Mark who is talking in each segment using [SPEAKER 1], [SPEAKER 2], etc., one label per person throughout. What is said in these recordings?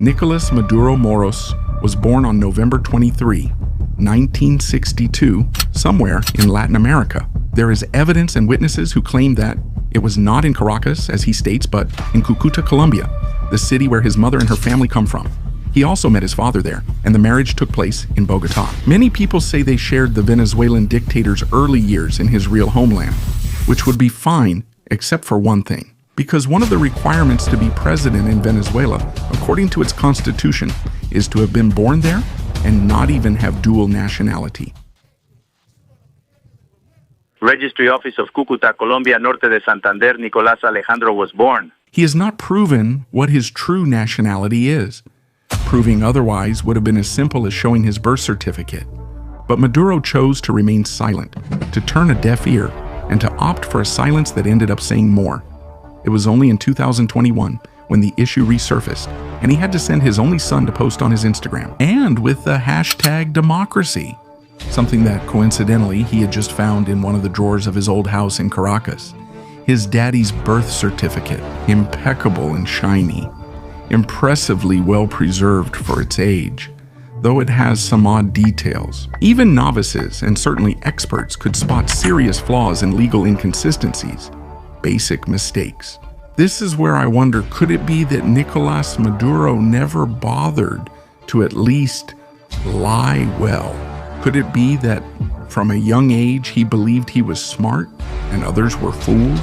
[SPEAKER 1] Nicolás Maduro Moros was born on November 23, 1962, somewhere in Latin America. There is evidence and witnesses who claim that it was not in Caracas, as he states, but in Cúcuta, Colombia, the city where his mother and her family come from. He also met his father there, and the marriage took place in Bogotá. Many people say they shared the Venezuelan dictator's early years in his real homeland, which would be fine, except for one thing. Because one of the requirements to be president in Venezuela, according to its constitution, is to have been born there and not even have dual nationality.
[SPEAKER 2] Registry Office of Cúcuta, Colombia, Norte de Santander, Nicolás Alejandro was born.
[SPEAKER 1] He has not proven what his true nationality is. Proving otherwise would have been as simple as showing his birth certificate. But Maduro chose to remain silent, to turn a deaf ear, and to opt for a silence that ended up saying more. It was only in 2021 when the issue resurfaced, and he had to send his only son to post on his Instagram, and with the hashtag democracy. Something that, coincidentally, he had just found in one of the drawers of his old house in Caracas. His daddy's birth certificate, impeccable and shiny, impressively well preserved for its age, though it has some odd details. Even novices, and certainly experts, could spot serious flaws and legal inconsistencies, basic mistakes. This is where I wonder, could it be that Nicolás Maduro never bothered to at least lie well? Could it be that from a young age he believed he was smart and others were fools?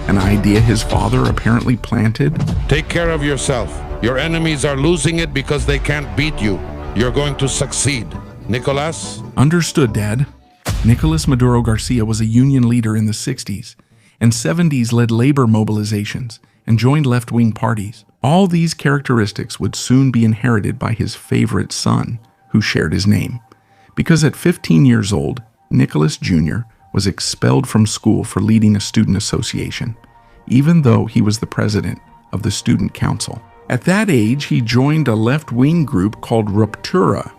[SPEAKER 1] An idea his father apparently planted?
[SPEAKER 3] Take care of yourself. Your enemies are losing it because they can't beat you. You're going to succeed. Nicolás?
[SPEAKER 1] Understood, Dad. Nicolás Maduro Garcia was a union leader in the 60s and 70s, led labor mobilizations and joined left-wing parties. All these characteristics would soon be inherited by his favorite son, who shared his name. Because at 15 years old, Nicolás Jr. was expelled from school for leading a student association, even though he was the president of the student council. At that age, he joined a left-wing group called Ruptura,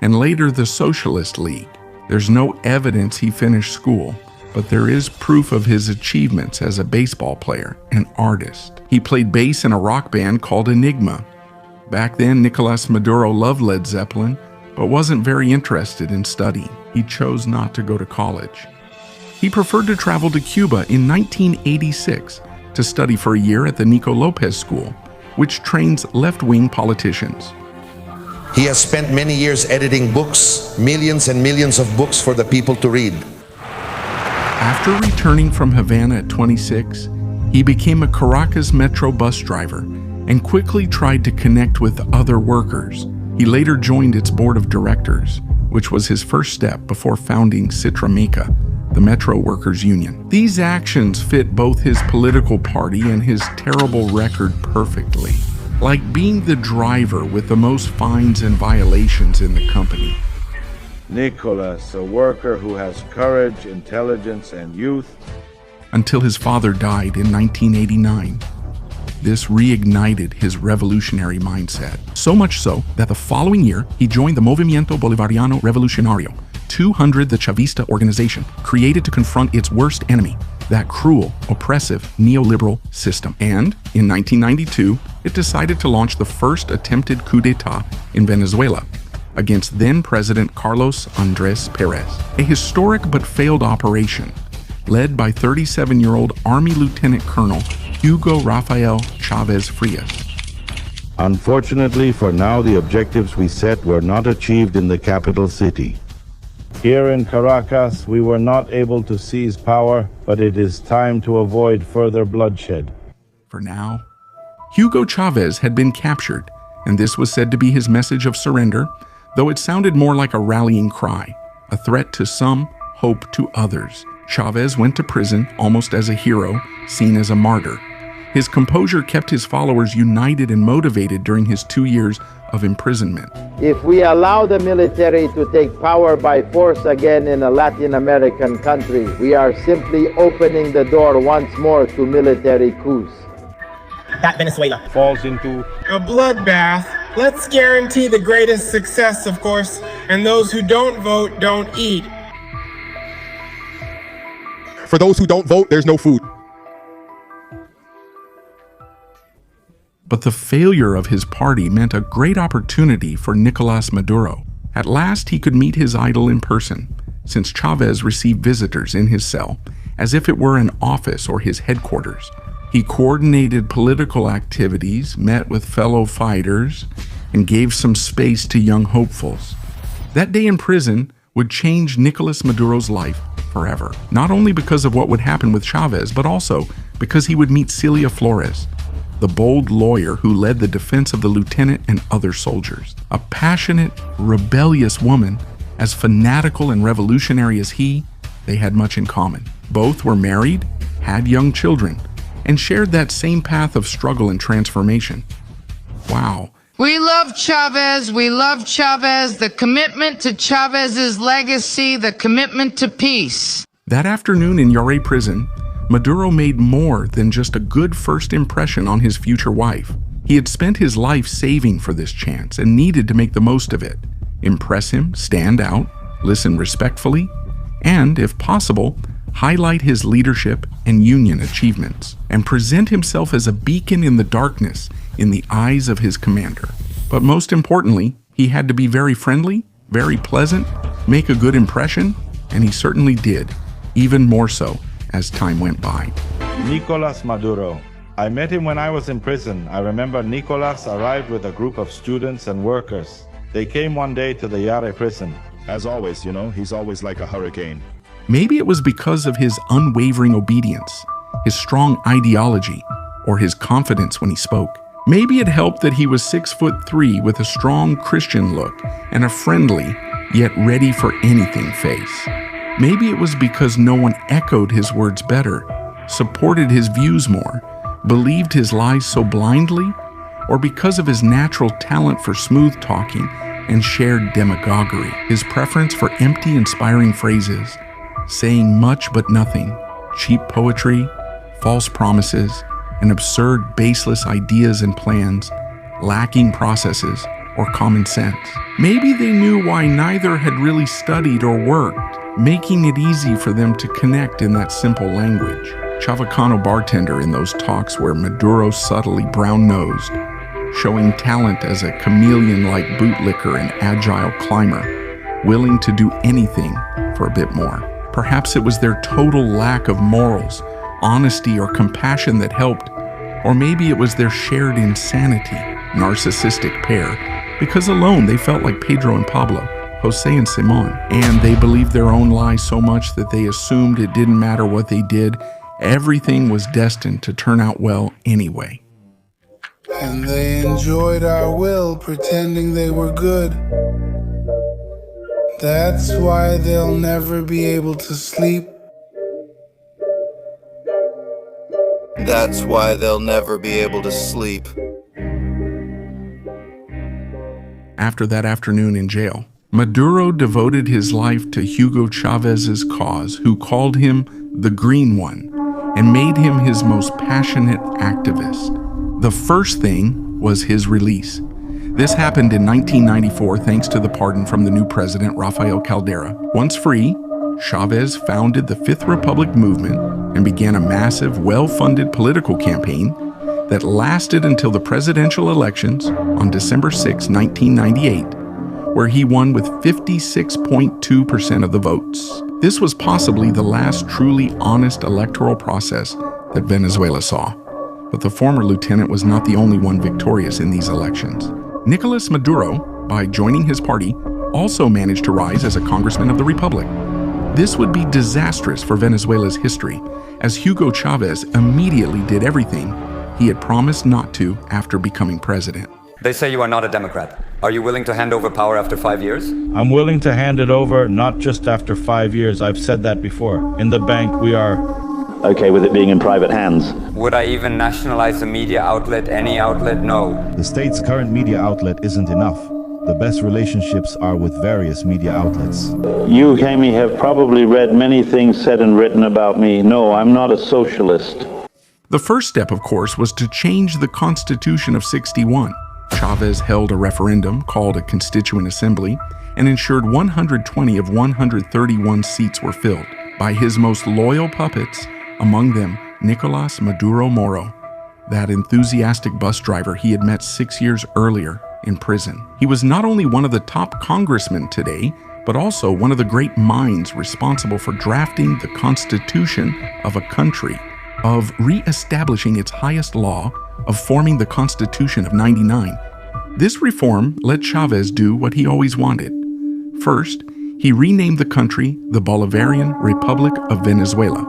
[SPEAKER 1] and later the Socialist League. There's no evidence he finished school, but there is proof of his achievements as a baseball player and artist. He played bass in a rock band called Enigma. Back then, Nicolás Maduro loved Led Zeppelin, but wasn't very interested in studying. He chose not to go to college. He preferred to travel to Cuba in 1986 to study for a year at the Nico Lopez School, which trains left-wing politicians.
[SPEAKER 4] He has spent many years editing books, millions and millions of books for the people to read.
[SPEAKER 1] After returning from Havana at 26, he became a Caracas Metro bus driver and quickly tried to connect with other workers. He later joined its board of directors, which was his first step before founding Citrameca, the Metro Workers Union. These actions fit both his political party and his terrible record perfectly, like being the driver with the most fines and violations in the company.
[SPEAKER 5] Nicolás, a worker who has courage, intelligence, and youth.
[SPEAKER 1] Until his father died in 1989. This reignited his revolutionary mindset. So much so that the following year, he joined the Movimiento Bolivariano Revolucionario, 200, the Chavista organization, created to confront its worst enemy, that cruel, oppressive, neoliberal system. And in 1992, it decided to launch the first attempted coup d'etat in Venezuela against then-President Carlos Andrés Pérez, a historic but failed operation led by 37-year-old Army Lieutenant Colonel Hugo Rafael Chávez Frias.
[SPEAKER 5] Unfortunately, for now, the objectives we set were not achieved in the capital city. Here in Caracas, we were not able to seize power, but it is time to avoid further bloodshed.
[SPEAKER 1] For now, Hugo Chávez had been captured, and this was said to be his message of surrender, though it sounded more like a rallying cry, a threat to some, hope to others. Chávez went to prison almost as a hero, seen as a martyr. His composure kept his followers united and motivated during his 2 years of imprisonment.
[SPEAKER 6] If we allow the military to take power by force again in a Latin American country, we are simply opening the door once more to military coups.
[SPEAKER 7] That Venezuela
[SPEAKER 5] Falls into
[SPEAKER 8] a bloodbath. Let's guarantee the greatest success, of course, and those who don't vote don't eat.
[SPEAKER 9] For those who don't vote, there's no food.
[SPEAKER 1] But the failure of his party meant a great opportunity for Nicolás Maduro. At last, he could meet his idol in person, since Chávez received visitors in his cell, as if it were an office or his headquarters. He coordinated political activities, met with fellow fighters, and gave some space to young hopefuls. That day in prison would change Nicolás Maduro's life forever, not only because of what would happen with Chávez, but also because he would meet Cilia Flores, the bold lawyer who led the defense of the lieutenant and other soldiers. A passionate, rebellious woman, as fanatical and revolutionary as he, they had much in common. Both were married, had young children, and shared that same path of struggle and transformation. Wow.
[SPEAKER 9] We love Chávez. We love Chávez. The commitment to Chávez's legacy, the commitment to peace.
[SPEAKER 1] That afternoon in Yare prison, Maduro made more than just a good first impression on his future wife. He had spent his life saving for this chance and needed to make the most of it. Impress him, stand out, listen respectfully, and, if possible, highlight his leadership and union achievements, and present himself as a beacon in the darkness in the eyes of his commander. But most importantly, he had to be very friendly, very pleasant, make a good impression, and he certainly did, even more so as time went by.
[SPEAKER 5] Nicolás Maduro. I met him when I was in prison. I remember Nicolás arrived with a group of students and workers. They came one day to the Yare prison.
[SPEAKER 10] As always, he's always like a hurricane.
[SPEAKER 1] Maybe it was because of his unwavering obedience, his strong ideology, or his confidence when he spoke. Maybe it helped that he was 6'3" with a strong Christian look and a friendly, yet ready for anything face. Maybe it was because no one echoed his words better, supported his views more, believed his lies so blindly, or because of his natural talent for smooth talking and shared demagoguery, his preference for empty, inspiring phrases, saying much but nothing, cheap poetry, false promises, and absurd, baseless ideas and plans, lacking processes or common sense. Maybe they knew why neither had really studied or worked, making it easy for them to connect in that simple language. Chavacano bartender in those talks where Maduro subtly brown-nosed, showing talent as a chameleon-like bootlicker and agile climber, willing to do anything for a bit more. Perhaps it was their total lack of morals, honesty, or compassion that helped, or maybe it was their shared insanity, narcissistic pair, because alone they felt like Pedro and Pablo, Jose and Simon, and they believed their own lies so much that they assumed it didn't matter what they did, everything was destined to turn out well anyway.
[SPEAKER 11] And they enjoyed our will, pretending they were good. That's why they'll never be able to sleep.
[SPEAKER 12] That's why they'll never be able to sleep.
[SPEAKER 1] After that afternoon in jail, Maduro devoted his life to Hugo Chávez's cause, who called him the Green One, and made him his most passionate activist. The first thing was his release. This happened in 1994 thanks to the pardon from the new president, Rafael Caldera. Once free, Chávez founded the Fifth Republic movement and began a massive, well-funded political campaign that lasted until the presidential elections on December 6, 1998, where he won with 56.2% of the votes. This was possibly the last truly honest electoral process that Venezuela saw. But the former lieutenant was not the only one victorious in these elections. Nicolás Maduro, by joining his party, also managed to rise as a congressman of the Republic. This would be disastrous for Venezuela's history, as Hugo Chávez immediately did everything he had promised not to after becoming president.
[SPEAKER 13] They say you are not a Democrat. Are you willing to hand over power after 5 years?
[SPEAKER 5] I'm willing to hand it over, not just after 5 years. I've said that before. In the bank, we are
[SPEAKER 14] okay with it being in private hands.
[SPEAKER 13] Would I even nationalize a media outlet, any outlet? No.
[SPEAKER 10] The state's current media outlet isn't enough. The best relationships are with various media outlets.
[SPEAKER 14] You, Jamie, have probably read many things said and written about me. No, I'm not a socialist.
[SPEAKER 1] The first step, of course, was to change the Constitution of '61. Chávez held a referendum called a Constituent Assembly and ensured 120 of 131 seats were filled by his most loyal puppets, among them Nicolás Maduro Moro. that enthusiastic bus driver he had met 6 years earlier in prison. He was not only one of the top congressmen today, but also one of the great minds responsible for drafting the constitution of a country, of re-establishing its highest law, of forming the Constitution of '99. This reform let Chávez do what he always wanted. First, he renamed the country the Bolivarian Republic of Venezuela,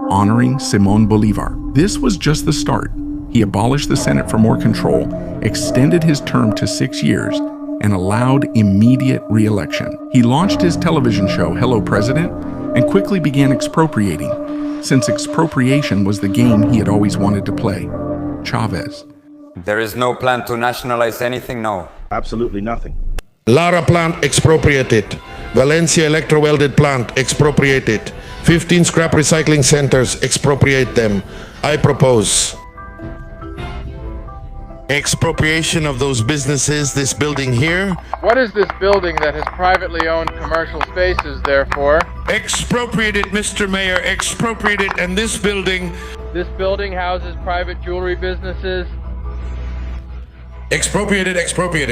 [SPEAKER 1] honoring Simón Bolívar. This was just the start. He abolished the Senate for more control, extended his term to 6 years, and allowed immediate re-election. He launched his television show, Hello President, and quickly began expropriating, since expropriation was the game he had always wanted to play. Chávez.
[SPEAKER 13] There is no plan to nationalize anything, no.
[SPEAKER 10] Absolutely nothing.
[SPEAKER 3] Lara plant expropriated. Valencia electro-welded plant expropriated. 15 scrap recycling centers expropriate them. I propose expropriation of those businesses, this building here.
[SPEAKER 6] What is this building that has privately owned commercial spaces, therefore?
[SPEAKER 3] Expropriated, Mr. Mayor, expropriated, and this building.
[SPEAKER 6] This building houses private jewelry businesses.
[SPEAKER 3] Expropriated,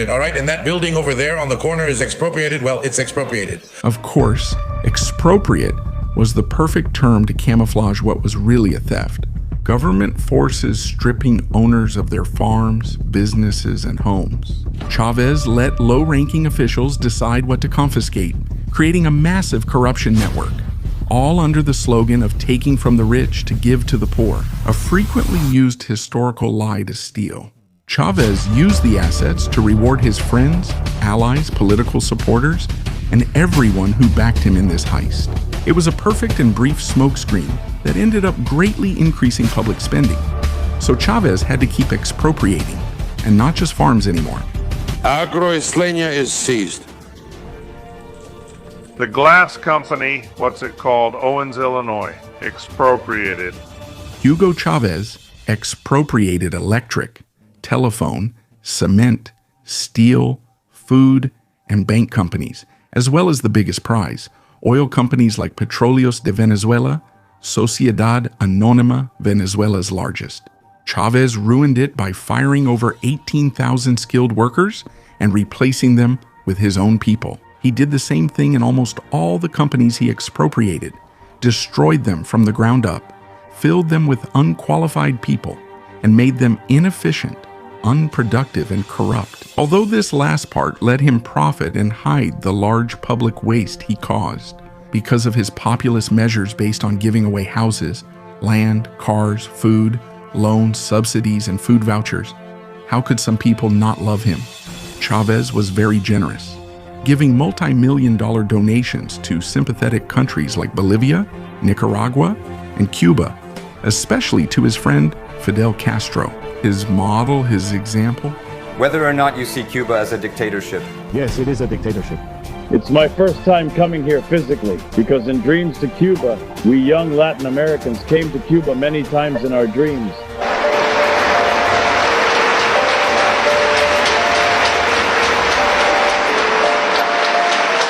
[SPEAKER 3] all right? And that building over there on the corner is expropriated. Well, it's expropriated.
[SPEAKER 1] Of course, expropriate was the perfect term to camouflage what was really a theft. Government forces stripping owners of their farms, businesses, and homes. Chávez let low-ranking officials decide what to confiscate, creating a massive corruption network, all under the slogan of taking from the rich to give to the poor, a frequently used historical lie to steal. Chávez used the assets to reward his friends, allies, political supporters, and everyone who backed him in this heist. It was a perfect and brief smokescreen that ended up greatly increasing public spending. So Chávez had to keep expropriating, and not just farms anymore.
[SPEAKER 3] Agroisleña is seized.
[SPEAKER 15] The glass company, what's it called? Owens, Illinois, expropriated.
[SPEAKER 1] Hugo Chávez expropriated electric, telephone, cement, steel, food, and bank companies, as well as the biggest prize, oil companies like Petróleos de Venezuela, Sociedad Anónima, Venezuela's largest. Chávez ruined it by firing over 18,000 skilled workers and replacing them with his own people. He did the same thing in almost all the companies he expropriated, destroyed them from the ground up, filled them with unqualified people, and made them inefficient, unproductive, and corrupt. Although this last part let him profit and hide the large public waste he caused, because of his populist measures based on giving away houses, land, cars, food, loans, subsidies, and food vouchers, how could some people not love him? Chávez was very generous, giving multi-million-dollar donations to sympathetic countries like Bolivia, Nicaragua, and Cuba, especially to his friend Fidel Castro, his model, his example.
[SPEAKER 13] Whether or not you see Cuba as a dictatorship.
[SPEAKER 10] Yes, it is a dictatorship.
[SPEAKER 14] It's my first time coming here physically, because in Dreams to Cuba, we young Latin Americans came to Cuba many times in our dreams.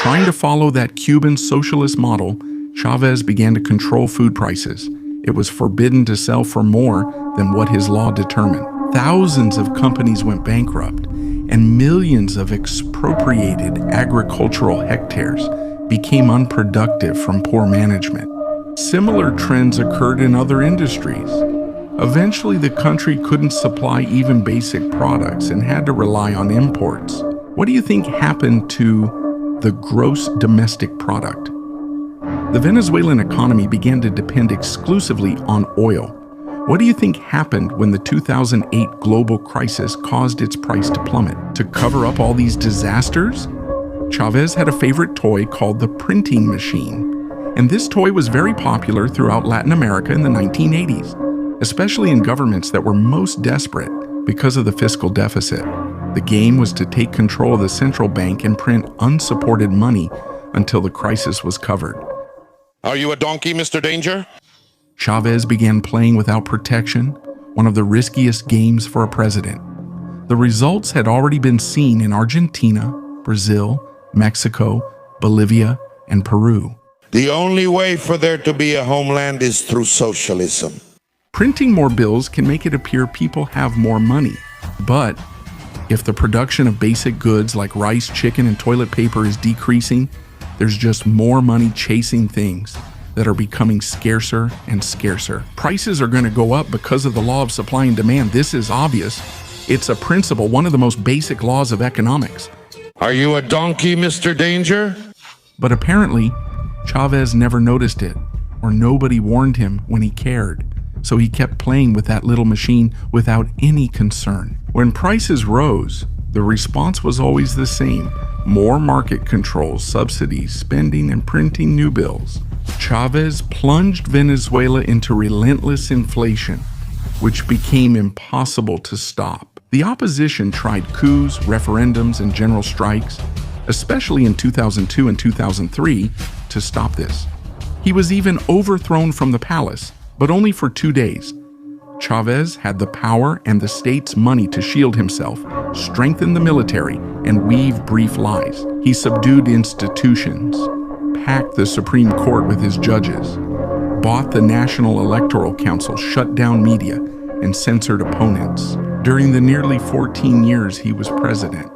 [SPEAKER 1] Trying to follow that Cuban socialist model, Chávez began to control food prices. It was forbidden to sell for more than what his law determined. Thousands of companies went bankrupt, and millions of expropriated agricultural hectares became unproductive from poor management. Similar trends occurred in other industries. Eventually, the country couldn't supply even basic products and had to rely on imports. What do you think happened to the gross domestic product? The Venezuelan economy began to depend exclusively on oil. What do you think happened when the 2008 global crisis caused its price to plummet? To cover up all these disasters, Chávez had a favorite toy called the printing machine. And this toy was very popular throughout Latin America in the 1980s, especially in governments that were most desperate because of the fiscal deficit. The game was to take control of the central bank and print unsupported money until the crisis was covered.
[SPEAKER 3] Are you a donkey, Mr. Danger?
[SPEAKER 1] Chávez began playing without protection, one of the riskiest games for a president. The results had already been seen in Argentina, Brazil, Mexico, Bolivia, and Peru.
[SPEAKER 3] The only way for there to be a homeland is through socialism.
[SPEAKER 1] Printing more bills can make it appear people have more money. But if the production of basic goods like rice, chicken, and toilet paper is decreasing, there's just more money chasing things that are becoming scarcer and scarcer. Prices are going to go up because of the law of supply and demand. This is obvious. It's a principle, one of the most basic laws of economics.
[SPEAKER 3] Are you a donkey, Mr. Danger?
[SPEAKER 1] But apparently, Chávez never noticed it, or nobody warned him when he cared. So he kept playing with that little machine without any concern. When prices rose, the response was always the same: more market controls, subsidies, spending, and printing new bills. Chávez plunged Venezuela into relentless inflation, which became impossible to stop. The opposition tried coups, referendums, and general strikes, especially in 2002 and 2003, to stop this. He was even overthrown from the palace, but only for 2 days. Chávez had the power and the state's money to shield himself, strengthen the military, and weave brief lies. He subdued institutions, packed the Supreme Court with his judges, bought the National Electoral Council, shut down media, and censored opponents. During the nearly 14 years he was president,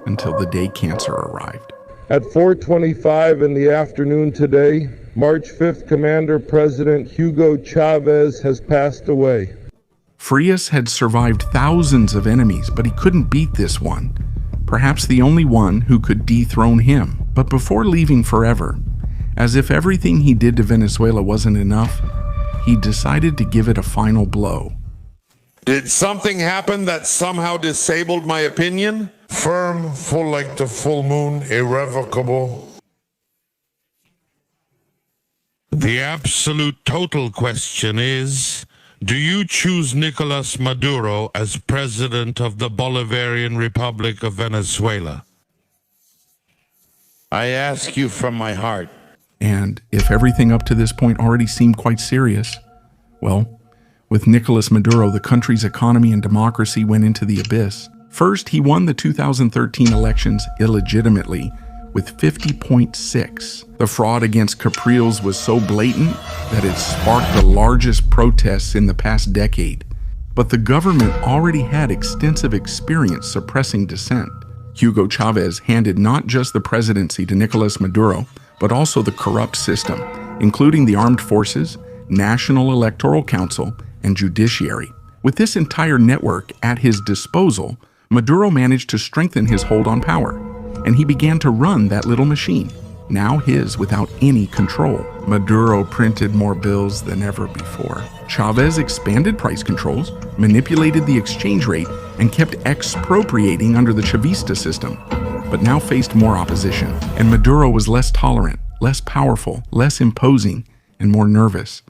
[SPEAKER 1] until the day cancer arrived.
[SPEAKER 3] At 4:25 in the afternoon today, March 5th, Commander President Hugo Chávez has passed away.
[SPEAKER 1] Frias had survived thousands of enemies, but he couldn't beat this one, perhaps the only one who could dethrone him. But before leaving forever, as if everything he did to Venezuela wasn't enough, he decided to give it a final blow.
[SPEAKER 3] Did something happen that somehow disabled my opinion? Firm, full like the full moon, irrevocable. The absolute total question is, do you choose Nicolás Maduro as president of the Bolivarian Republic of Venezuela? I ask you from my heart.
[SPEAKER 1] And if everything up to this point already seemed quite serious, well, with Nicolás Maduro, the country's economy and democracy went into the abyss. First, he won the 2013 elections illegitimately with 50.6. The fraud against Capriles was so blatant that it sparked the largest protests in the past decade. But the government already had extensive experience suppressing dissent. Hugo Chávez handed not just the presidency to Nicolás Maduro, but also the corrupt system, including the armed forces, National Electoral Council, and judiciary. With this entire network at his disposal, Maduro managed to strengthen his hold on power, and he began to run that little machine, now his without any control. Maduro printed more bills than ever before. Chávez expanded price controls, manipulated the exchange rate, and kept expropriating under the Chavista system, but now faced more opposition. And Maduro was less tolerant, less powerful, less imposing, and more nervous.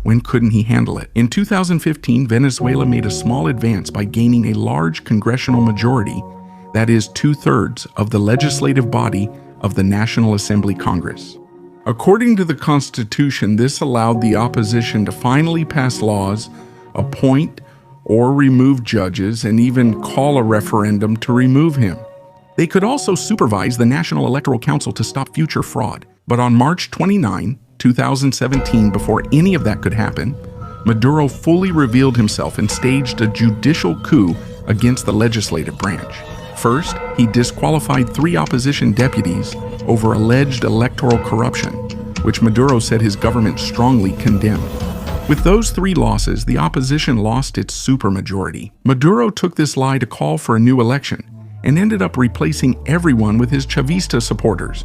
[SPEAKER 1] When couldn't he handle it? In 2015, Venezuela made a small advance by gaining a large congressional majority, that is 2/3 of the legislative body of the National Assembly Congress. According to the Constitution, this allowed the opposition to finally pass laws, appoint or remove judges, and even call a referendum to remove him. They could also supervise the National Electoral Council to stop future fraud. But on March 29, 2017, before any of that could happen, Maduro fully revealed himself and staged a judicial coup against the legislative branch. First, he disqualified 3 opposition deputies over alleged electoral corruption, which Maduro said his government strongly condemned. With those 3 losses, the opposition lost its supermajority. Maduro took this lie to call for a new election and ended up replacing everyone with his Chavista supporters.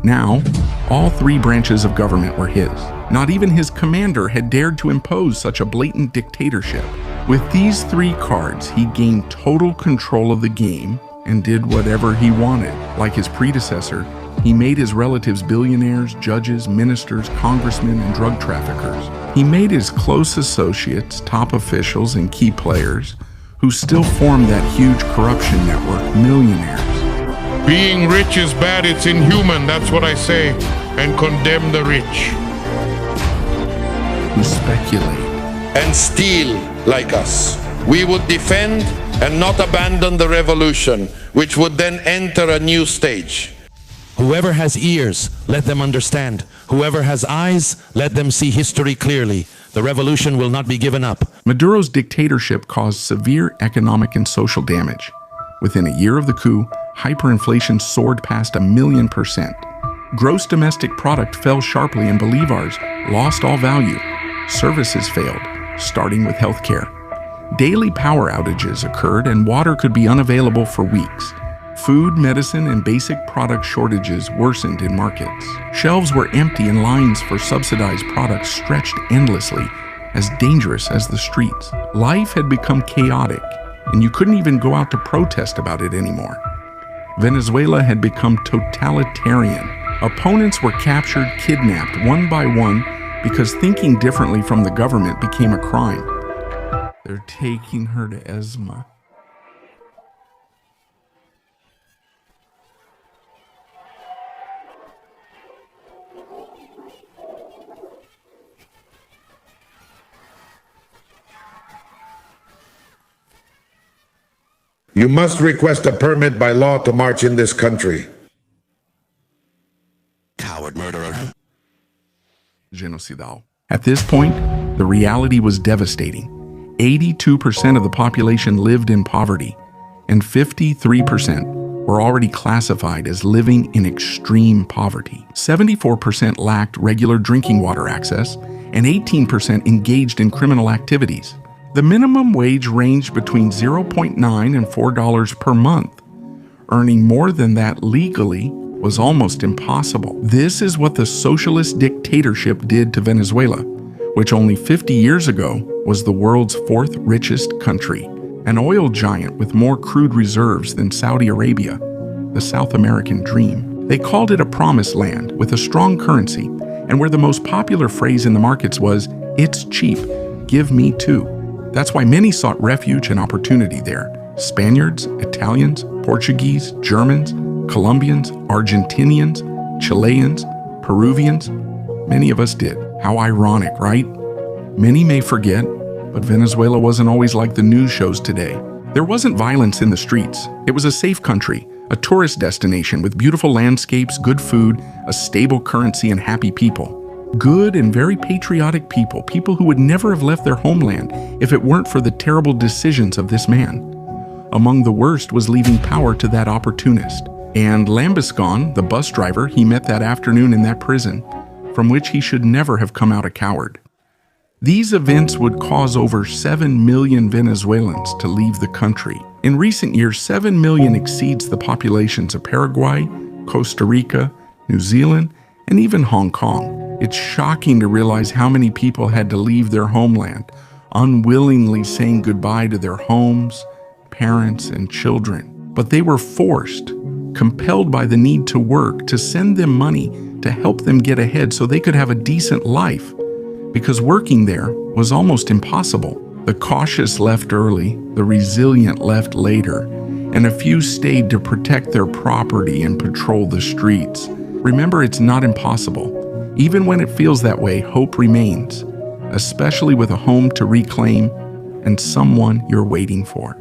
[SPEAKER 1] Now, all 3 branches of government were his. Not even his commander had dared to impose such a blatant dictatorship. With these 3 cards, he gained total control of the game and did whatever he wanted. Like his predecessor, he made his relatives billionaires, judges, ministers, congressmen, and drug traffickers. He made his close associates, top officials, and key players, who still formed that huge corruption network, millionaires.
[SPEAKER 3] Being rich is bad, it's inhuman, that's what I say, and condemn the rich.
[SPEAKER 1] Who speculate.
[SPEAKER 3] And steal like us. We would defend and not abandon the revolution, which would then enter a new stage.
[SPEAKER 4] Whoever has ears, let them understand. Whoever has eyes, let them see history clearly.
[SPEAKER 16] The revolution will not be given up.
[SPEAKER 1] Maduro's dictatorship caused severe economic and social damage. Within a year of the coup, hyperinflation soared past 1,000,000%. Gross domestic product fell sharply and bolivars lost all value. Services failed, starting with healthcare. Daily power outages occurred and water could be unavailable for weeks. Food, medicine, and basic product shortages worsened in markets. Shelves were empty and lines for subsidized products stretched endlessly, as dangerous as the streets. Life had become chaotic, and you couldn't even go out to protest about it anymore. Venezuela had become totalitarian. Opponents were captured, kidnapped one by one because thinking differently from the government became a crime. They're taking her to Esma.
[SPEAKER 17] You must request a permit by law to march in this country.
[SPEAKER 16] Coward murderer.
[SPEAKER 1] Genocidal. At this point, the reality was devastating. 82% of the population lived in poverty, and 53% were already classified as living in extreme poverty. 74% lacked regular drinking water access, and 18% engaged in criminal activities. The minimum wage ranged between $0.9 and $4 per month. Earning more than that legally was almost impossible. This is what the socialist dictatorship did to Venezuela, which only 50 years ago was the world's fourth richest country, an oil giant with more crude reserves than Saudi Arabia, the South American dream. They called it a promised land with a strong currency, and where the most popular phrase in the markets was, "It's cheap, give me too." That's why many sought refuge and opportunity there. Spaniards, Italians, Portuguese, Germans, Colombians, Argentinians, Chileans, Peruvians. Many of us did. How ironic, right? Many may forget, but Venezuela wasn't always like the news shows today. There wasn't violence in the streets. It was a safe country, a tourist destination with beautiful landscapes, good food, a stable currency, and happy people. Good and very patriotic people, people who would never have left their homeland if it weren't for the terrible decisions of this man. Among the worst was leaving power to that opportunist. And Lambiscon, the bus driver he met that afternoon in that prison, from which he should never have come out a coward. These events would cause over 7 million Venezuelans to leave the country. In recent years, 7 million exceeds the populations of Paraguay, Costa Rica, New Zealand, and even Hong Kong. It's shocking to realize how many people had to leave their homeland, unwillingly saying goodbye to their homes, parents, and children. But they were forced, compelled by the need to work, to send them money to help them get ahead so they could have a decent life, because working there was almost impossible. The cautious left early, the resilient left later, and a few stayed to protect their property and patrol the streets. Remember, it's not impossible. Even when it feels that way, hope remains, especially with a home to reclaim and someone you're waiting for.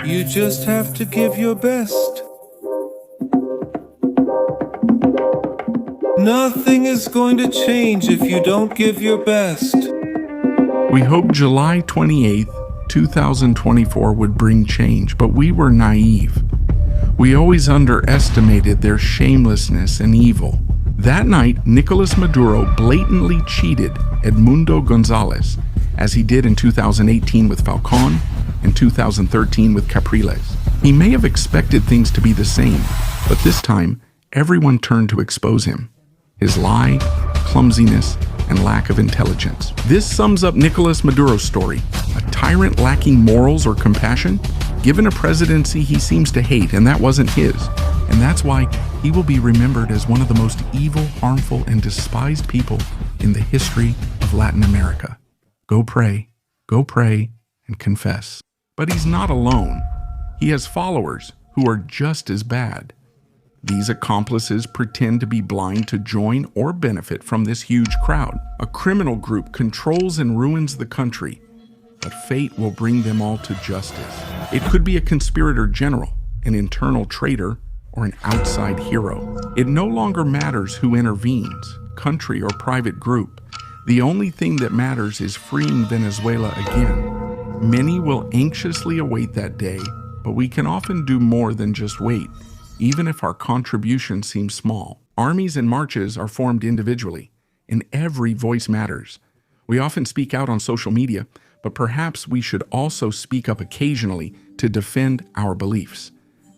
[SPEAKER 18] You just have to give your best. Nothing is going to change if you don't give your best.
[SPEAKER 1] We hoped July 28th, 2024 would bring change, but we were naive. We always underestimated their shamelessness and evil. That night, Nicolás Maduro blatantly cheated Edmundo González, as he did in 2018 with Falcón and 2013 with Capriles. He may have expected things to be the same, but this time, everyone turned to expose him. His lie, clumsiness, and lack of intelligence. This sums up Nicolás Maduro's story. A tyrant lacking morals or compassion, given a presidency he seems to hate, and that wasn't his. And that's why he will be remembered as one of the most evil, harmful, and despised people in the history of Latin America. Go pray, and confess. But he's not alone. He has followers who are just as bad. These accomplices pretend to be blind to join or benefit from this huge crowd. A criminal group controls and ruins the country, but fate will bring them all to justice. It could be a conspirator general, an internal traitor, or an outside hero. It no longer matters who intervenes, country or private group. The only thing that matters is freeing Venezuela again. Many will anxiously await that day, but we can often do more than just wait, even if our contribution seems small. Armies and marches are formed individually, and every voice matters. We often speak out on social media, but perhaps we should also speak up occasionally to defend our beliefs.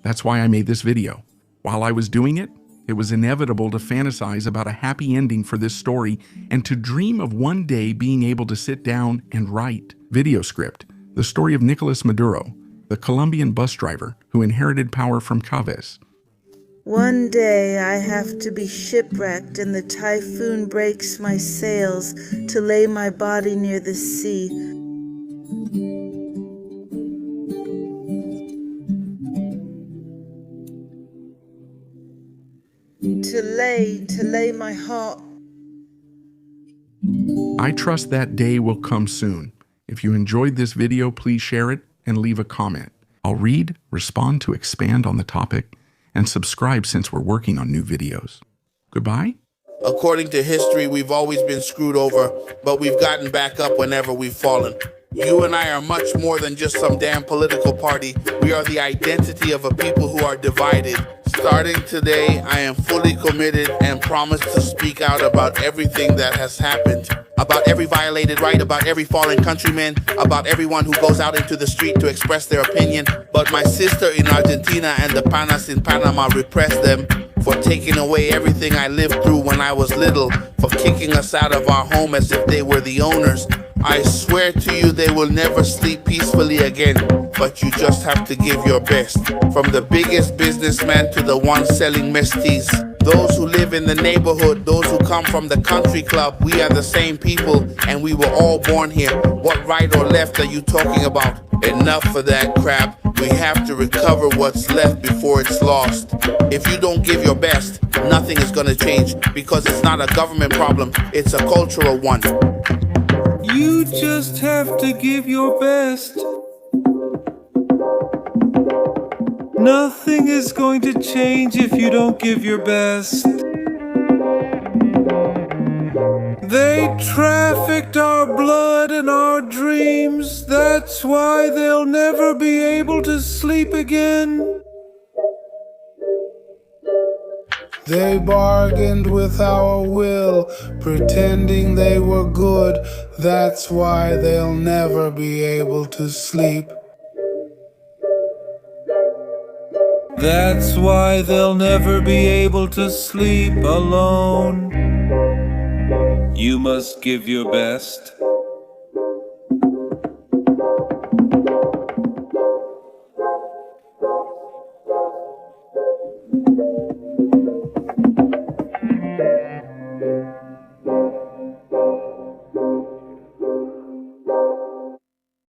[SPEAKER 1] That's why I made this video. While I was doing it, it was inevitable to fantasize about a happy ending for this story and to dream of one day being able to sit down and write. Video script, the story of Nicolás Maduro, the Colombian bus driver who inherited power from Chávez.
[SPEAKER 19] One day I have to be shipwrecked and the typhoon breaks my sails to lay my body near the sea. To lay my heart.
[SPEAKER 1] I trust that day will come soon. If you enjoyed this video, please share it and leave a comment. I'll read, respond to expand on the topic, and subscribe since we're working on new videos. Goodbye.
[SPEAKER 20] According to history, we've always been screwed over, but we've gotten back up whenever we've fallen. You and I are much more than just some damn political party. We are the identity of a people who are divided. Starting today, I am fully committed and promise to speak out about everything that has happened. About every violated right, about every fallen countryman, about everyone who goes out into the street to express their opinion. But my sister in Argentina and the panas in Panama repress them for taking away everything I lived through when I was little, for kicking us out of our home as if they were the owners. I swear to you they will never sleep peacefully again, but you just have to give your best. From the biggest businessman to the one selling mestis. Those who live in the neighborhood, those who come from the country club, we are the same people and we were all born here. What right or left are you talking about? Enough of that crap. We have to recover what's left before it's lost. If you don't give your best, nothing is gonna change because it's not a government problem, it's a cultural one.
[SPEAKER 18] You just have to give your best. Nothing is going to change if you don't give your best. They trafficked our blood and our dreams. That's why they'll never be able to sleep again.
[SPEAKER 11] They bargained with our will, pretending they were good. That's why they'll never be able to sleep.
[SPEAKER 18] That's why they'll never be able to sleep alone. You must give your best.